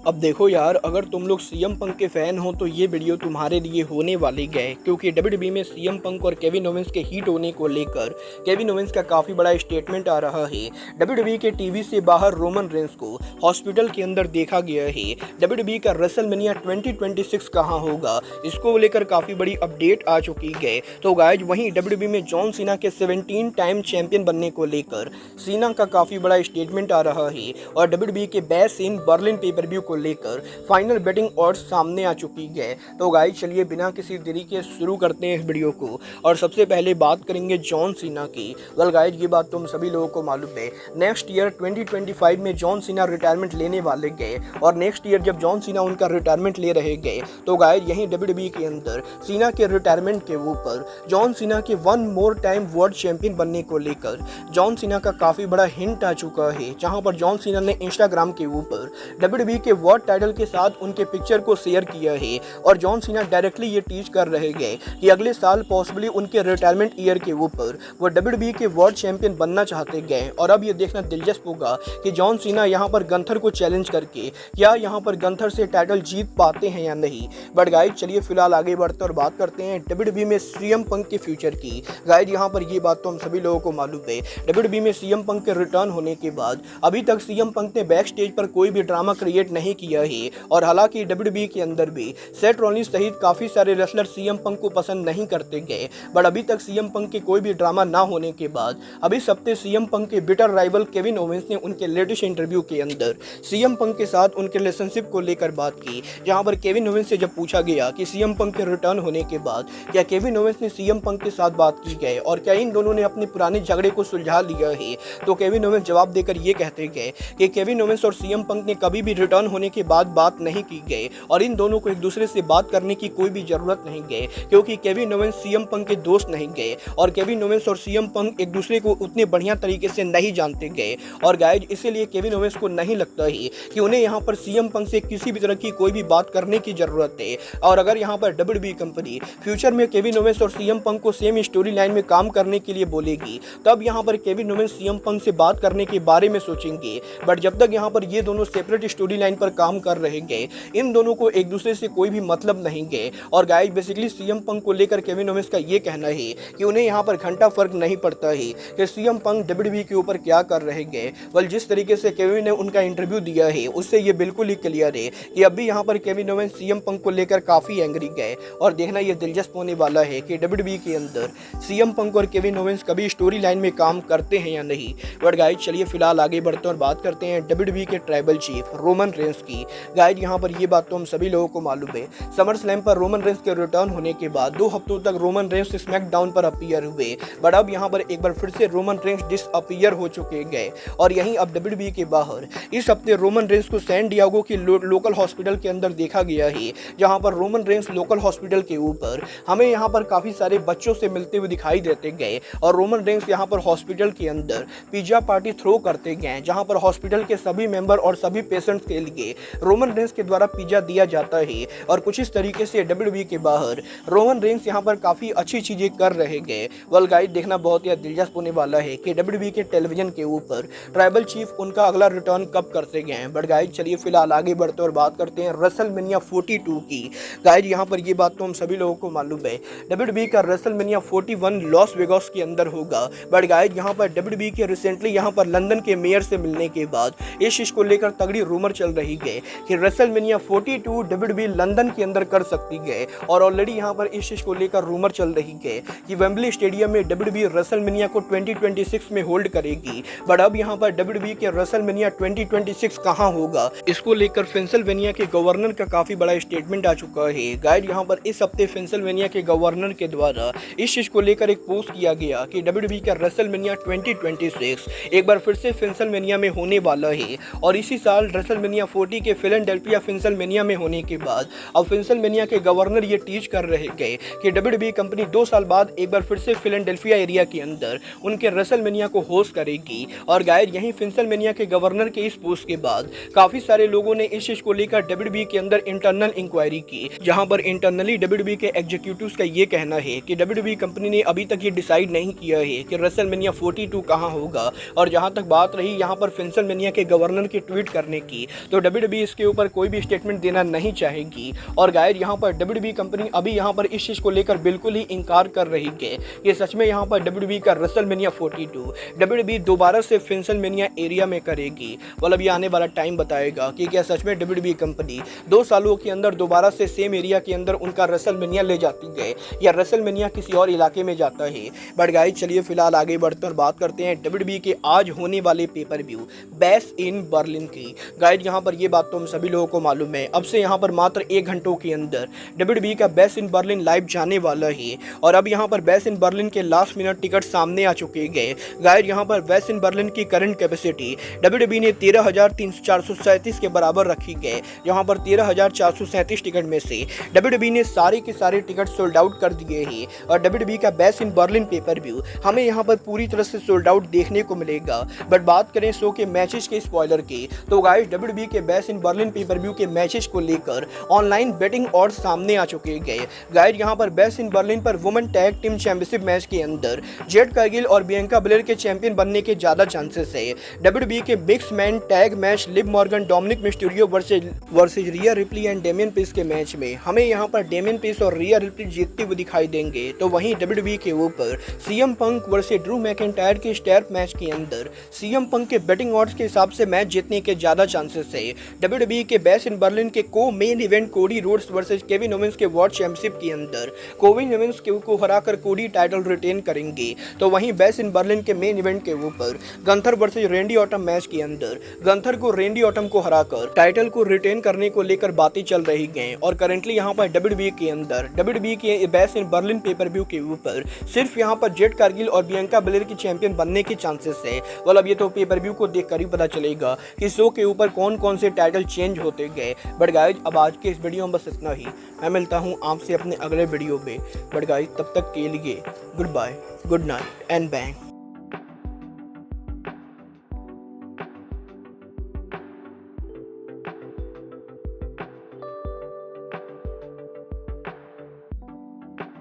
अब देखो यार, अगर तुम लोग सीएम पंक के फैन हो तो ये वीडियो तुम्हारे लिए होने वाली है, क्योंकि डब्ल्यूडब्ल्यूई में सीएम पंक और केविन ओवेंस के हिट होने को लेकर केविन ओवेंस का काफी बड़ा स्टेटमेंट आ रहा है। डब्ल्यूडब्ल्यूई के टीवी से बाहर रोमन रेंस को हॉस्पिटल के अंदर देखा गया है। डब्ल्यूडब्ल्यूई का रेसलमेनिया 2026 कहां होगा, इसको लेकर काफी बड़ी अपडेट आ चुकी है। तो गाइज वहीं डब्ल्यूडब्ल्यूई में जॉन सीना के 17 टाइम चैंपियन बनने को लेकर सीना का काफी बड़ा स्टेटमेंट आ रहा है और डब्ल्यूडब्ल्यूई के best in Berlin pay per view को लेकर फाइनल बेटिंग ऑड्स सामने आ चुकी है। तो गाइस चलिए बिना किसी देरी के शुरू करते हैं इस वीडियो को और सबसे पहले बात करेंगे जॉन सीना की। वेल गाइस, ये बात तुम सभी लोगों को मालूम है, नेक्स्ट ईयर 2025 में जॉन सीना रिटायरमेंट लेने वाले गए और नेक्स्ट ईयर जब जॉन सीना उनका रिटायरमेंट ले रहे गए तो गाइस यहीं डब्ल्यूडब्ल्यूई के अंदर सीना के रिटायरमेंट के ऊपर जॉन सीना के one more time world champion बनने को लेकर जॉन सीना का काफी बड़ा हिंट आ चुका है, जहां पर जॉन सीना ने इंस्टाग्राम के ऊपर डब्ल्यूडब्ल्यूई के वर्ल्ड टाइटल के साथ उनके पिक्चर को शेयर किया है और जॉन सीना डायरेक्टली ये टीच कर रहे हैं कि अगले साल पॉसिबली उनके रिटायरमेंट ईयर के ऊपर वो डब्ल्यूडब्ल्यूई के वर्ल्ड चैंपियन बनना चाहते गए। और अब ये देखना दिलचस्प होगा कि जॉन सीना यहाँ पर गंथर को चैलेंज करके क्या यहाँ पर गंथर से टाइटल जीत पाते हैं या नहीं। बट गाइज चलिए फिलहाल आगे बढ़ते और बात करते हैं डब्ल्यूडब्ल्यूई में सीएम पंक के फ्यूचर की। गाइज यहाँ पर ये बात तो हम सभी लोगों को मालूम है, डब्ल्यूडब्ल्यूई में सीएम पंक के रिटर्न होने के बाद अभी तक सीएम पंक ने बैक स्टेज पर कोई भी ड्रामा क्रिएट नहीं किया है और हालांकि डब्ल्यूडब्ल्यूई के अंदर भी सेथ रॉलिंस सहित काफी सारे रेसलर सीएम पंक को पसंद नहीं करते गए। बट अभी तक सीएम पंक के कोई भी ड्रामा ना होने के बाद अभी सप्ताह सीएम पंक के बिटर राइवल केविन ओवेंस ने उनके लेटेस्ट इंटरव्यू के अंदर सीएम पंक के साथ उनके रिलेशनशिप को लेकर बात की, जहां पर केविन ओवेंस से जब पूछा गया कि सीएम पंक के रिटर्न होने के बाद क्या केविन ओवेंस ने सीएम पंक के साथ बात की गए और क्या इन दोनों ने अपने पुराने झगड़े को सुलझा लिया है, तो केविन ओवेंस जवाब देकर ये कहते गए कि केविन ओवेंस और सीएम पंक ने कभी भी रिटर्न होने के बाद बात नहीं की गई और इन दोनों को एक दूसरे से बात करने की कोई भी जरूरत नहीं गई, क्योंकि केविन ओवेंस सीएम पंक के दोस्त नहीं गए और केविन ओवेंस और सीएम पंक एक दूसरे को उतने बढ़िया तरीके से नहीं जानते गए। और गाइज इसीलिए केविन ओवेंस को नहीं लगता ही कि उन्हें यहाँ पर सीएम पंक से किसी भी तरह की कोई भी बात करने की जरूरत है। और अगर यहाँ पर डब्ल्यूडब्ल्यूई कंपनी फ्यूचर में केविन ओवेंस और सीएम पंक को सेम स्टोरी लाइन में काम करने के लिए बोलेगी, तब यहाँ पर केविन ओवेंस सीएम पंक से बात करने के बारे में सोचेंगे। बट जब तक यहाँ पर ये दोनों सेपरेट स्टोरी लाइन पर काम कर रहे गए, इन दोनों को एक दूसरे से कोई भी मतलब नहीं गए। और गाइस बेसिकली सीएम पंक को लेकर केविन ओवेंस का ये कहना है कि उन्हें यहाँ पर घंटा फर्क नहीं पड़ता है कि सीएम पंक डब्ल्यूडब्ल्यूई के ऊपर क्या कर रहे गए। बल जिस तरीके से केविन ने उनका इंटरव्यू दिया है उससे ये बिल्कुल ही क्लियर है कि अभी यहाँ पर केविन ओवेंस सीएम पंक को लेकर काफी एंग्री गए और देखना ये दिलचस्प होने वाला है कि डब्ल्यूडब्ल्यूई के अंदर सीएम पंक और केविन ओवेंस कभी स्टोरी लाइन में काम करते हैं या नहीं। बट गाइज चलिए फिलहाल आगे बढ़ते और बात करते हैं डब्ल्यूडब्ल्यूई के ट्राइबल चीफ रोमन रेंस की। गाइज यहाँ पर ये बात तो हम सभी लोगों को मालूम है, समर स्लैम पर रोमन रेंस के रिटर्न होने के बाद 2 हफ्तों तक रोमन रेंस स्मैकडाउन पर अपीयर हुए, बट अब यहाँ पर एक बार फिर से रोमन रेंस डिसअपीयर हो चुके गए। और यहीं अब डब्ल्यूडब्ल्यूई के बाहर इस हफ्ते रोमन रेंस को सैन डियागो की लोकल हॉस्पिटल के अंदर देखा गया है, जहाँ पर रोमन रेंस लोकल हॉस्पिटल के ऊपर हमें यहाँ पर काफी सारे बच्चों से मिलते हुए दिखाई देते गए और रोमन रेंस यहाँ पर हॉस्पिटल के अंदर पिज्जा पार्टी थ्रो करते गए, जहाँ पर हॉस्पिटल के सभी मेंबर और सभी पेशेंट्स के लिए रोमन रेंस के द्वारा पिज्जा दिया जाता है। और कुछ इस तरीके से डब्ल्यूडब्ल्यूई के बाहर रोमन रेंस यहाँ पर काफी अच्छी चीजें कर रहे गए। वेल गाइस देखना बहुत ही दिलचस्प होने वाला है कि डब्ल्यूडब्ल्यूई के टेलीविजन के ऊपर ट्राइबल चीफ उनका अगला रिटर्न कब करते गए। बट गाइस चलिए फिलहाल आगे बढ़ते और बात करते हैं रेसलमेनिया 42 की। गाइस यहाँ पर ये बात तो हम सभी लोगों को मालूम है, डब्ल्यूडब्ल्यूई का रेसलमेनिया 41 लॉस वेगास के अंदर होगा। बट गाइस यहाँ पर डब्ल्यूडब्ल्यूई के रिसेंटली यहाँ पर लंदन के मेयर से मिलने के बाद इस चीज को लेकर तगड़ी रूमर चल रही है कि रेसलमेनिया 42 डब्ल्यूडब्ल्यूई लंदन के अंदर कर सकती है और ऑलरेडी यहाँ पर इस चीज को लेकर रूमर चल रही है कि वेम्बली स्टेडियम में डब्ल्यूडब्ल्यूई रेसलमेनिया को 2026 में होल्ड करेगी। बट अब यहाँ पर डब्ल्यूडब्ल्यूई के रेसलमेनिया 2026 कहां होगा, इसको लेकर पेंसिल्वेनिया के गवर्नर का काफी बड़ा स्टेटमेंट आ चुका है। गाइड यहाँ पर इस हफ्ते पेंसिल्वेनिया के गवर्नर के द्वारा इस चीज को लेकर एक पोस्ट किया गया कि डब्ल्यूडब्ल्यूई का रेसलमेनिया 2026 एक बार फिर से पेंसिल्वेनिया में होने वाला है और इसी साल रेसलमेनिया 40 के फिलाडेल्फिया पेंसिल्वेनिया में होने के बाद अब पेंसिल्वेनिया के गवर्नर ये टीच कर रहे गए कि डब्ल्यूडब्ल्यूई कंपनी 2 साल बाद एक बार फिर से फिलाडेल्फिया एरिया के अंदर उनके रेसलमेनिया को होस्ट करेगी। और गाइड यहीं पेंसिल्वेनिया के गवर्नर के इस पोस्ट के बाद काफी सारे लोगों ने इस चीज को लेकर डब्ल्यूडब्ल्यूई के अंदर इंटरनल इंक्वायरी की, जहां पर इंटरनली डब्ल्यूडब्ल्यूई के एग्जीक्यूटिव्स का ये कहना है कि डब्ल्यूडब्ल्यूई कंपनी ने अभी तक ये डिसाइड नहीं किया है कि रेसलमेनिया 42 कहां होगा। और जहां तक बात रही यहाँ पर पेंसिल्वेनिया के गवर्नर के ट्वीट करने की, तो WWE इसके ऊपर कोई भी स्टेटमेंट देना नहीं चाहेगी। और गाइस यहाँ पर WWE कंपनी अभी यहाँ पर इस चीज़ को लेकर बिल्कुल ही इनकार कर रही है कि सच में यहाँ पर WWE का रेसलमेनिया 42 WWE दोबारा से पेंसिल्वेनिया एरिया में करेगी। मतलब ये आने वाला टाइम बताएगा कि क्या सच में WWE कंपनी 2 सालों के अंदर दोबारा से सेम एरिया के अंदर उनका रेसलमेनिया ले जाती है या रेसलमेनिया किसी और इलाके में जाता है। बट गाइस चलिए फिलहाल आगे बढ़ते और बात करते हैं WWE के आज होने वाले pay per view bash in Berlin की। गाइस यहाँ पर ये बात तो हम सभी लोगों को मालूम है, अब से यहाँ पर मात्र 1 घंटों के अंदर WWE का बैश इन बर्लिन लाइव जाने वाला है। और अब यहाँ पर बैश इन बर्लिन के लास्ट मिनट टिकट सामने आ चुके गए। गाइस यहाँ पर बैश इन बर्लिन की करंट कैपेसिटी WWE ने 13,437 के बराबर रखी गए। यहाँ पर 13,437 टिकट में से WWE ने सारे के सारे टिकट सोल्ड आउट कर दिए हैं। और WWE का bash in Berlin pay per view हमें यहाँ पर पूरी तरह से सोल्ड आउट देखने को मिलेगा। बट बात करें शो के मैचेस के स्पॉइलर की, तो गाइस WWE के bash in Berlin pay per view के मैचेस को लेकर ऑनलाइन बेटिंग ऑड्स सामने आ चुके गए। गाइस यहाँ पर बैश इन बर्लिन पर women tag team championship match के अंदर जेड कारगिल और बियंका बेलेर के चैंपियन बनने के ज्यादा चांसेस है। WWE के big's man tag match Liv Morgan Dominik Mysterio versus Rhea Ripley and Damian Priest के मैच में हमें यहाँ पर डेमियन पीस और रिया रिप्ली जीतते हुए दिखाई देंगे। तो वहीं WWE के ऊपर CM पंक वर्सेज ड्रू मैकिंटायर के स्टैप मैच के अंदर CM पंक के बेटिंग ऑड्स के हिसाब से मैच जीतने के ज्यादा चांसेस है। WWE के बैश इन बर्लिन के को main event Cody Rhodes versus Kevin Owens के वर्ल्ड चैंपियनशिप के अंदर केविन ओवेंस को हराकर कोडी टाइटल रिटेन करेंगे। तो वहीं बैश इन बर्लिन के मेन इवेंट के ऊपर गंथर वर्सेज रेंडी ऑटम मैच के अंदर गंथर को रेंडी ऑटम को हराकर टाइटल को रिटेन करने को लेकर बातें चल रही हैं। और करंटली यहाँ पर WWE के अंदर WWE के bash in Berlin pay per view के ऊपर सिर्फ यहाँ पर जेड कारगिल और बियंका बेलेर की चैंपियन बनने के चांसेस है। मतलब ये तो पेपर व्यू को देखकर ही पता चलेगा कि शो के ऊपर कौन कौन से टाइटल चेंज होते गए। बट गाइज अब आज के इस वीडियो में बस इतना ही। मैं मिलता हूँ आपसे अपने अगले वीडियो में। बट गाइज तब तक के लिए good bye, good night and bang.